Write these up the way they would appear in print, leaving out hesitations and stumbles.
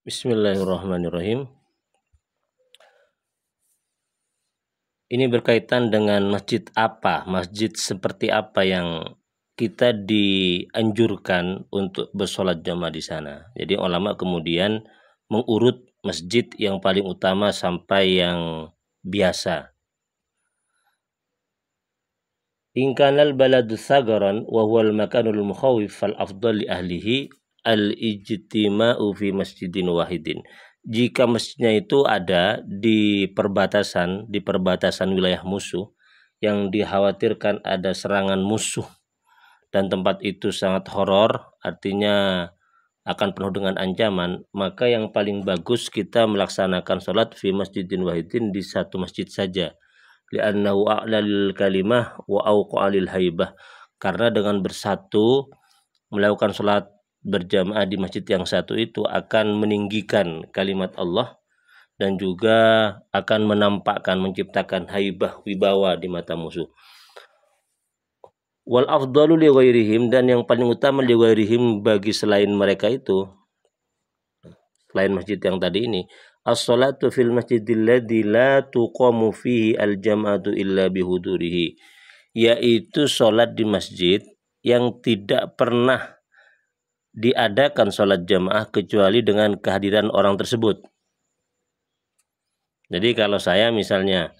Bismillahirrahmanirrahim. Ini berkaitan dengan masjid seperti apa yang kita dianjurkan untuk bersolat jamaah di sana. Jadi ulama kemudian mengurut masjid yang paling utama sampai yang biasa. In kana al-baladu sagaran wa huwa al-makanul mukhawif fal afdal li ahlihi al-ijtima'u fi masjidin wahidin. Jika masjidnya itu ada di perbatasan wilayah musuh yang dikhawatirkan ada serangan musuh dan tempat itu sangat horor, artinya akan penuh dengan ancaman, maka yang paling bagus kita melaksanakan sholat fi masjidin wahidin di satu masjid saja. Li'annahu a'lal kalimah wa awqa'alil haibah. Karena dengan bersatu melakukan sholat berjamaah di masjid yang satu itu akan meninggikan kalimat Allah dan juga akan menciptakan haibah wibawa di mata musuh. Wal afdalu li ghairihim, dan yang paling utama li ghairihim bagi selain mereka itu, selain masjid yang tadi ini, as-salatu fil masjidil ladzi la tuqamu fihi al-jam'atu illa bihudurihi, yaitu sholat di masjid yang tidak pernah diadakan sholat jamaah kecuali dengan kehadiran orang tersebut. Jadi kalau saya misalnya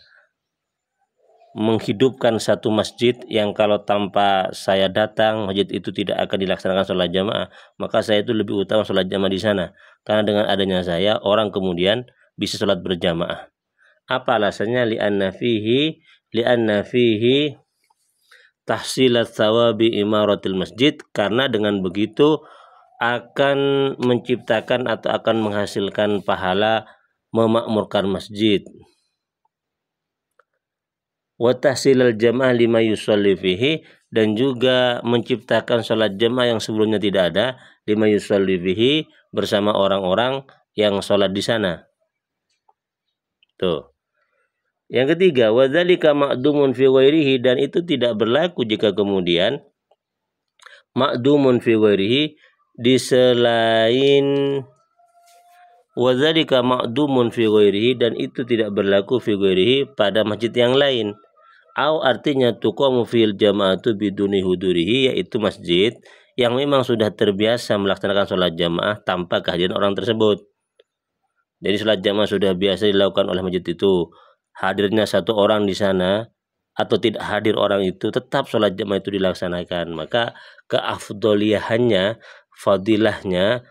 menghidupkan satu masjid yang kalau tanpa saya datang masjid itu tidak akan dilaksanakan sholat jamaah, maka saya itu lebih utama sholat jamaah di sana. Karena dengan adanya saya orang kemudian bisa sholat berjamaah. Apa alasannya? Li'anna fihi tahsilat thawabi imaratil masjid, karena dengan begitu akan menciptakan atau akan menghasilkan pahala memakmurkan masjid. Wa tahsilal jamaah lima yusalli fihi, dan juga menciptakan sholat jamaah yang sebelumnya tidak ada, lima yusalli fihi, bersama orang-orang yang sholat di sana. Tuh. Yang ketiga, wa dzalika ma'dumun fi ghairihi, dan itu tidak berlaku jika kemudian ma'dumun fi ghairihi, di selain wadzalika ma'dumun fi ghairihi, dan itu tidak berlaku fi ghairihi pada masjid yang lain. Au artinya tuqamu fil jama'atu biduni hudurihi, yaitu masjid yang memang sudah terbiasa melaksanakan sholat jamaah tanpa kehadiran orang tersebut. Jadi sholat jamaah sudah biasa dilakukan oleh masjid itu, hadirnya satu orang di sana atau tidak hadir orang itu, tetap sholat jamaah itu dilaksanakan. Maka keafdoliyahannya, fadilahnya,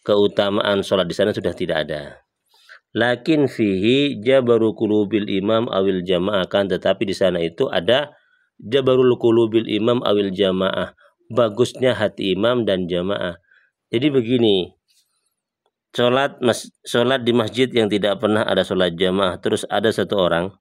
keutamaan sholat di sana sudah tidak ada. Lakin fihi jabaru qulubil imam awil jamaah, kan tetapi di sana itu ada jabarul qulubil imam awil jamaah, bagusnya hati imam dan jamaah. Jadi begini, sholat di masjid yang tidak pernah ada sholat jamaah, terus ada satu orang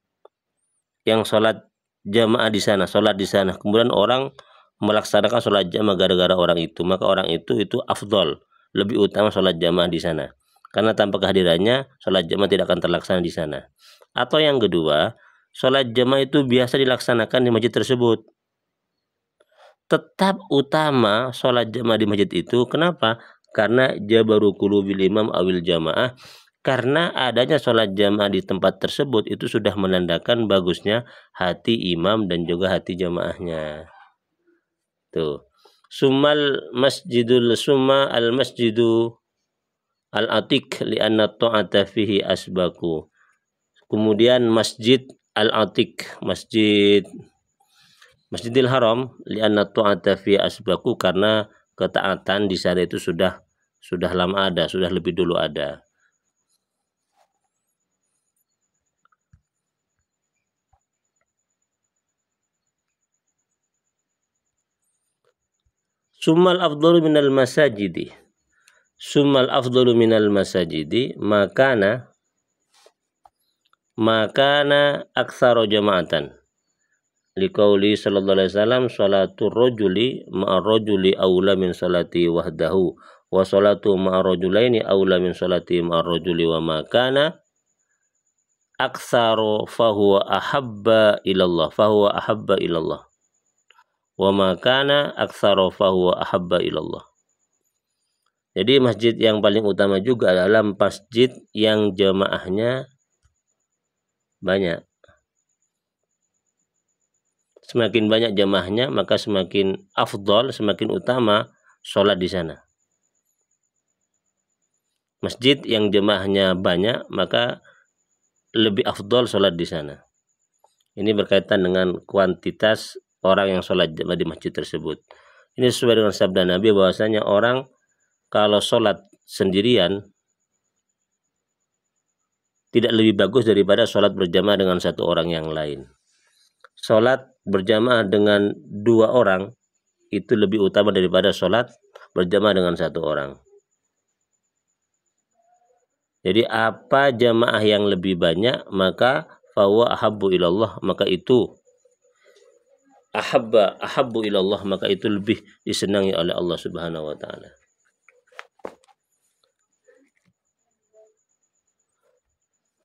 yang sholat jamaah di sana, sholat di sana, kemudian orang melaksanakan sholat jamaah gara-gara orang itu, maka orang itu afdol, lebih utama sholat jamaah di sana, karena tanpa kehadirannya sholat jamaah tidak akan terlaksana di sana. Atau yang kedua, sholat jamaah itu biasa dilaksanakan di masjid tersebut, tetap utama sholat jamaah di masjid itu. Kenapa? Karena jabaru qulubil imam awil jamaah, karena adanya sholat jamaah di tempat tersebut itu sudah menandakan bagusnya hati imam dan juga hati jamaahnya. Tuh. Summa al masjidu al-atiq li'anna ta'ata fihi asbaku. Kemudian masjid al-atiq, Masjidil Haram, li'anna ta'ata fihi asbaku, karena ketaatan di sana itu sudah lama ada, sudah lebih dulu ada. Summal afdalu minal masajidi. Summal afdalu minal masajidi makana aktsara jama'atan. Liqauli sallallahu alaihi wasallam, salatul rajuli ma'ar rajuli aula min salati wahdahu, wa salatu ma'ar rajulaini aula min salati ma'ar rajuli, wa makana aktsaru fahuwa ahabba ilallah, wa makana aktsaru fahuwa ahabba ilallah. Jadi masjid yang paling utama juga adalah masjid yang jamaahnya banyak. Semakin banyak jamaahnya, maka semakin afdol, semakin utama sholat di sana. Masjid yang jamaahnya banyak, maka lebih afdol sholat di sana. Ini berkaitan dengan kuantitas orang yang sholat di masjid tersebut. Ini sesuai dengan sabda Nabi bahwasanya orang kalau sholat sendirian tidak lebih bagus daripada sholat berjamaah dengan satu orang yang lain. Sholat berjamaah dengan 2 orang itu lebih utama daripada sholat berjamaah dengan 1 orang. Jadi apa jamaah yang lebih banyak, maka fahuwa ahabbu ilallah, maka itu ahabbu ilallah, maka itu lebih disenangi oleh Allah Subhanahu wa taala.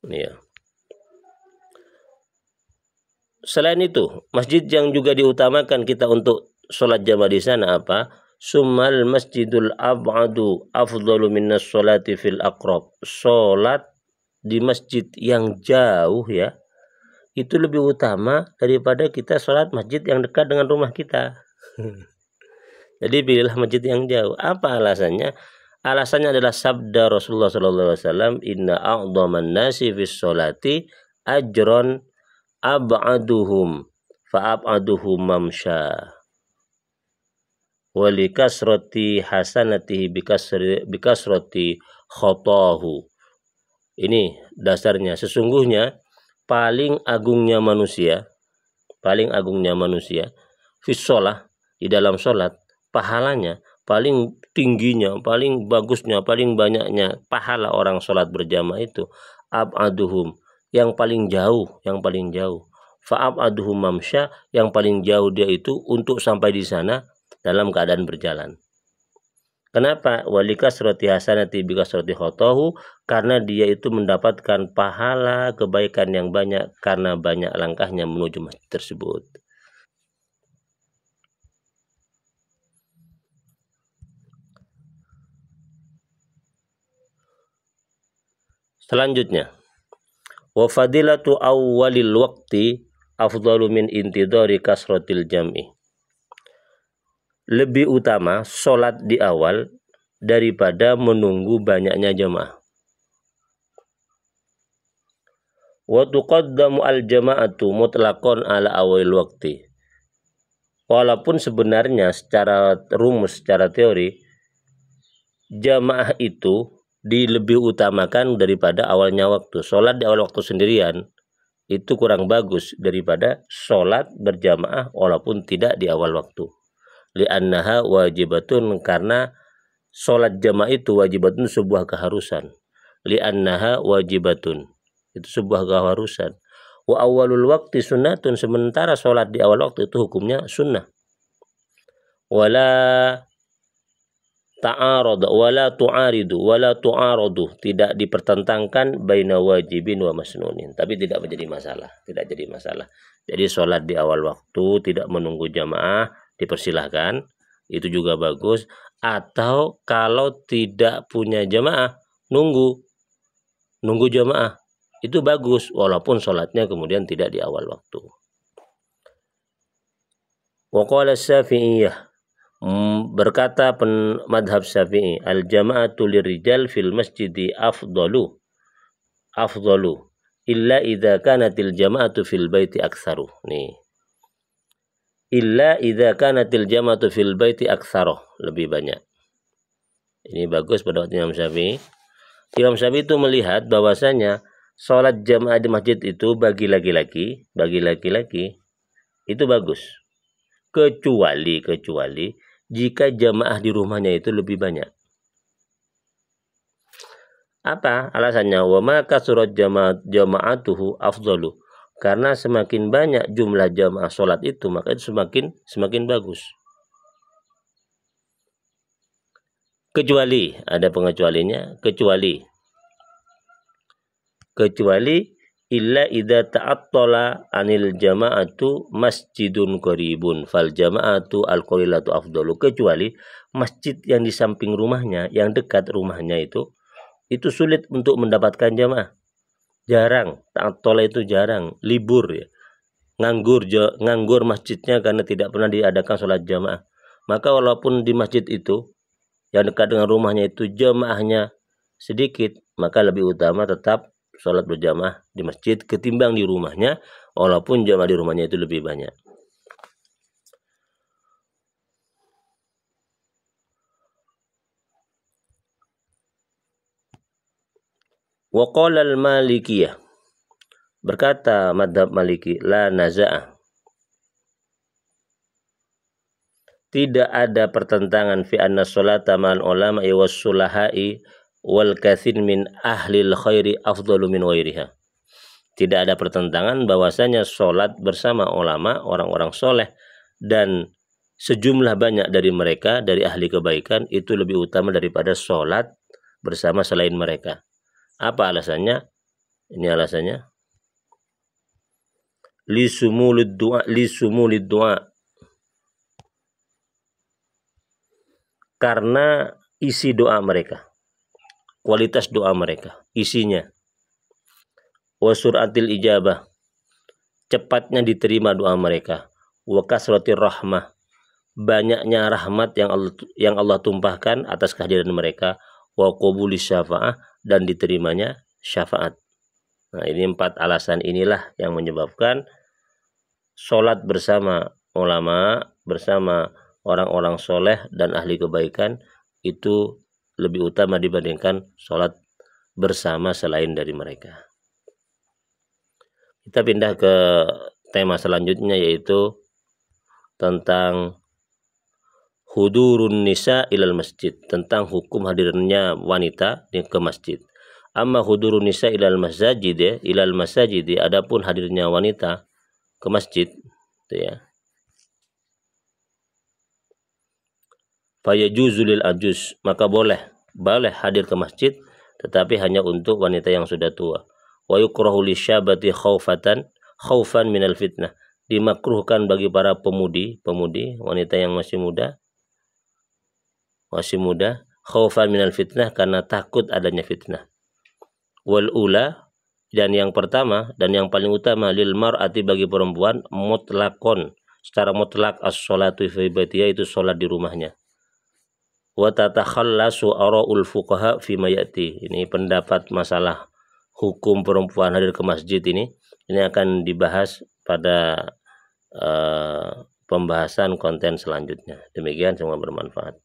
Ya. Selain itu, masjid yang juga diutamakan kita untuk sholat jamaah di sana apa? Summal masjidul ab'adu afdalu minnas sholati fil aqrab. Sholat di masjid yang jauh ya, itu lebih utama daripada kita sholat masjid yang dekat dengan rumah kita. Jadi pilihlah masjid yang jauh. Apa alasannya? Alasannya adalah sabda Rasulullah SAW, inna a'dhaman nasi fis sholati ajron ab'aduhum fa'ab'aduhum mamsha wali kasrati hasanatihi bikasrati khotahu. Ini dasarnya. Sesungguhnya paling agungnya manusia fis sholah, di dalam sholat, pahalanya paling tingginya, paling bagusnya, paling banyaknya pahala orang sholat berjamaah itu ab'aduhum, yang paling jauh, fa'ab'aduhum mamsya, yang paling jauh dia itu untuk sampai di sana dalam keadaan berjalan. Kenapa? Walikasrati hasanati bikasrati khotohu, karena dia itu mendapatkan pahala kebaikan yang banyak karena banyak langkahnya menuju masjid tersebut. Selanjutnya, wa fadilatu awwalil waqti afdalu min intidari kasratil jam'i. Lebih utama sholat di awal daripada menunggu banyaknya jamaah. Wa tuqaddamu al jama'atu mutlaqan ala awalil waqti. Walaupun sebenarnya secara rumus, secara teori, jamaah itu lebih utamakan daripada awalnya waktu. Sholat di awal waktu sendirian itu kurang bagus daripada sholat berjamaah walaupun tidak di awal waktu. Li'annaha wajibatun, karena sholat jamaah itu wajibatun, sebuah keharusan. Li'annaha wajibatun, itu sebuah keharusan. Wa awalul waktu sunnatun, sementara sholat di awal waktu itu hukumnya sunnah. Wala ta'aradu wala tu'aradu, tidak dipertentangkan baina wajibin wa masnunin, tapi tidak jadi masalah. Jadi sholat di awal waktu tidak menunggu jamaah dipersilahkan, itu juga bagus. Atau kalau tidak punya jamaah, nunggu jamaah, itu bagus walaupun sholatnya kemudian tidak di awal waktu. Wa qala Syafi'iyah, berkata madhab Syafi'i, al jama'atu lirijal fil masjidi afdalu illa idza kanatil jama'atu fil baiti aktsaru. Nih, illa idza kanatil jama'atu fil baiti aktsaru, lebih banyak. Ini bagus pada waktu Imam Syafi'i. Imam Syafi'i itu melihat bahwasanya sholat jamaah di masjid itu bagi laki-laki itu bagus, kecuali jika jamaah di rumahnya itu lebih banyak. Apa alasannya? Wa ma kasurat jama'atuhu afdalu, karena semakin banyak jumlah jamaah sholat itu, maka itu semakin bagus. Kecuali, ada pengecualinya, kecuali illa idza ta'attala anil jama'atu masjidun qaribun fal jama'atu al-qalilatu afdalu, kecuali masjid yang di samping rumahnya, yang dekat rumahnya itu sulit untuk mendapatkan jamaah. Jarang, ta'attala itu jarang, libur ya. Nganggur masjidnya karena tidak pernah diadakan sholat jamaah. Maka walaupun di masjid itu yang dekat dengan rumahnya itu jamaahnya sedikit, maka lebih utama tetap sholat berjamaah di masjid ketimbang di rumahnya, walaupun jamaah di rumahnya itu lebih banyak. Wa qala al-Malikiyah, berkata madhab Maliki, la naza'ah, tidak ada pertentangan fi anna sholata ma'al ulama'i was sulahai wal katsir min ahlil khairi afdalu min ghairiha. Tidak ada pertentangan bahwasanya sholat bersama ulama, orang-orang soleh, dan sejumlah banyak dari mereka, dari ahli kebaikan, itu lebih utama daripada sholat bersama selain mereka. Apa alasannya? Ini alasannya. Lisumulid du'a. Karena isi doa mereka, kualitas doa mereka, isinya. Wa suratil ijabah, cepatnya diterima doa mereka. Wa kasratir rahmah, banyaknya rahmat yang Allah tumpahkan atas kehadiran mereka. Wa qabulis syafa'ah, dan diterimanya syafaat. Nah, ini 4 alasan inilah yang menyebabkan sholat bersama ulama, bersama orang-orang soleh dan ahli kebaikan itu lebih utama dibandingkan sholat bersama selain dari mereka. Kita pindah ke tema selanjutnya, yaitu tentang hudurun nisa ilal masjid, tentang hukum hadirnya wanita ke masjid. Amma hudurun nisa ilal masajid, adapun hadirnya wanita ke masjid itu ya. Fayajuzu lil ajuz, maka boleh hadir ke masjid, tetapi hanya untuk wanita yang sudah tua. Wa yukrahu lisyabati khaufan minal fitnah, dimakruhkan bagi para pemudi wanita yang masih muda, khaufan minal fitnah, karena takut adanya fitnah. Wal ula, dan yang pertama dan yang paling utama, lil mar'ati, bagi perempuan, mutlakon, secara mutlak, as-sholatu fi baitiha, itu sholat di rumahnya. Wa tatakhallasu ara'ul fuqaha fi ma ya'ti, ini pendapat masalah hukum perempuan hadir ke masjid ini akan dibahas pada pembahasan konten selanjutnya. Demikian, semoga bermanfaat.